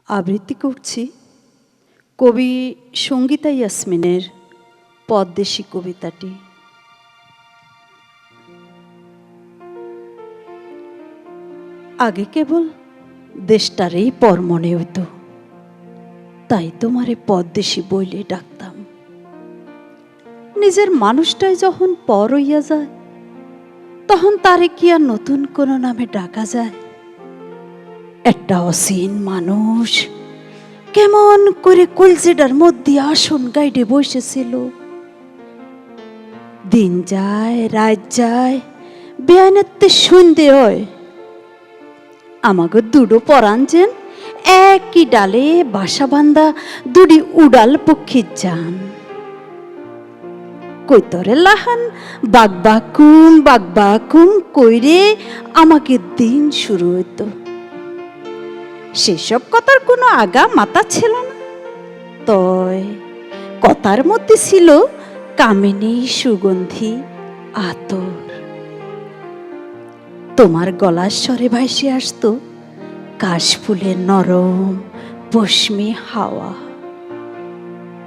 আবৃত্তি করছি কবি সঙ্গীতা ইয়াসমিনের পদ্দেশী কবিতাটি। আগে কেবল দেশটারেই পর মনে হইত, তাই তোমারে পদ্দেশী বইলে ডাকতাম। নিজের মানুষটাই যখন পর হইয়া যায়, তখন তারে কি আর নতুন কোনো নামে ডাকা যায়? একটা অসীন মানুষ কেমন করে কলজেটার মধ্যে আসন গাইডে বসেছিল। দিন যায় রাত যায়, বেয়ানেতে সন্ধে হয়। আমাকে দুটো পরাণ যেন একই ডালে বাসা বান্ধা দুটি উড়াল পক্ষীর যান। কৈতরে লাহান বাগবাকুম কইরে আমাকে দিন শুরু হইতো। সেসব কথার কোনো আগা মাথা ছিল না, তয় কথার মধ্যে ছিল কামিনী সুগন্ধি আতর। তোমার গলার স্বরে ভাসে আসতো কাশফুলের নরম পশমি হাওয়া।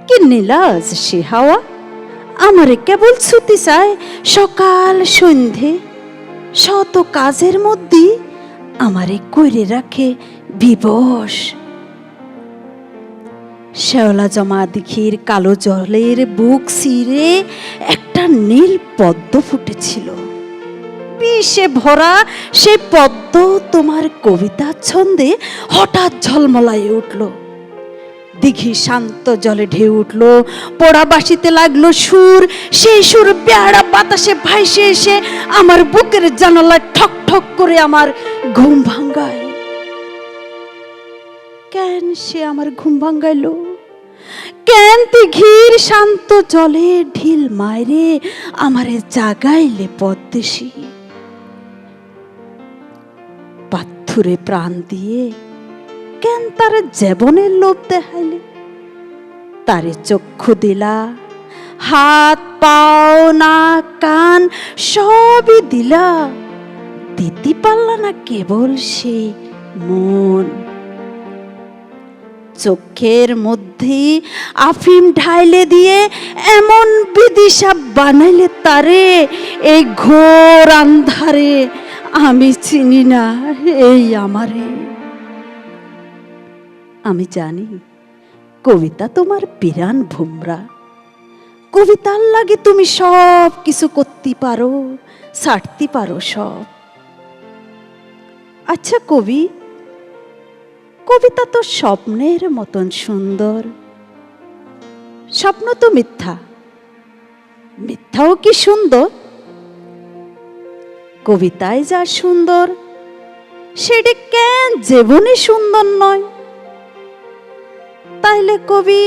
কি নীলাজ সে হাওয়া, আমারে কেবল ছুটি চায় সকাল সন্ধে। শত কাজের মধ্যে আমারে কইরে রাখে বিবশ। শেওলা জমা দিঘির কালো জলের বুক চিরে একটা নীল পদ্ম ফুটেছিল। বিষে ভরা সে পদ্ম তোমার কবিতা ছন্দে হঠাৎ ঝলমলায় উঠল। দিঘি শান্ত জলে ঢেউ উঠল, পড়া বাসিতে লাগলো সুর। সেই সুর পেয়ারা বাতাসে ভাইসে এসে আমার বুকের জানালায় ঠক ঠক করে আমার ঘুম ভাঙ্গায়। কেন সে আমার ঘুম ভাঙ্গাইল? কেন দিঘির শান্ত জলে ঢিল মাইরে আমারে জাগাইলে পদ্দেশী? পাথুরে প্রাণ দিয়ে কেন তারে জীবনের লোভ দেখাইলে? তারে চক্ষু দিলা, হাত পাও নাক কান সবই দিলা, দিতে পারলা না কেবল সে মন। চোখের মধ্যে আফিম ঢাইলে দিয়ে এমন বিদিশা বানাইলে তারে এই ঘোর আন্ধারে আমি চিনি না এই আমারে। আমি জানি কবিতা তোমার পিরান ভুমরা, কবিতার লাগে তুমি সব কিছু করতে পারো, ছাড়তে পারো সব। আচ্ছা কবি, কবিতা তো স্বপ্নের মতন সুন্দর। স্বপ্ন তো মিথ্যা, মিথ্যাও কি সুন্দর? কবিতায় যা সুন্দর সেটা কেন জীবনে সুন্দর নয়? তাইলে কবি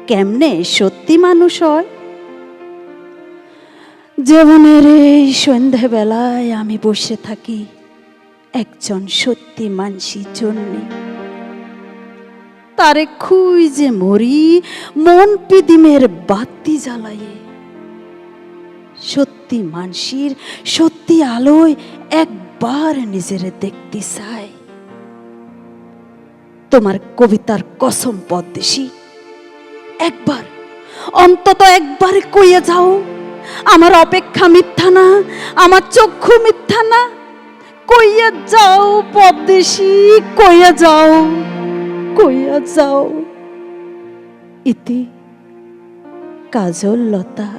কেমনে সত্যি মানুষ হয়? জীবনের এই সন্ধ্যাবেলায় আমি বসে থাকি একজন সত্যি মানসির জন্যে। তারে খুঁজে মরি মন পিদিমের বাতি জ্বালায়ে। সত্যি মানসির সত্যি আলোয় একবার নিজের দেখতে চাই। তোমার কবিতার কসম পদ্দেশী, একবার অন্তত একবার কইয়া যাও আমার অপেক্ষা মিথ্যা না, আমার চক্ষু মিথ্যা না। কইয়া যাও পদ্দেশী, কইয়া যাও, কইয়া যাও। ইতি কাজল লতা।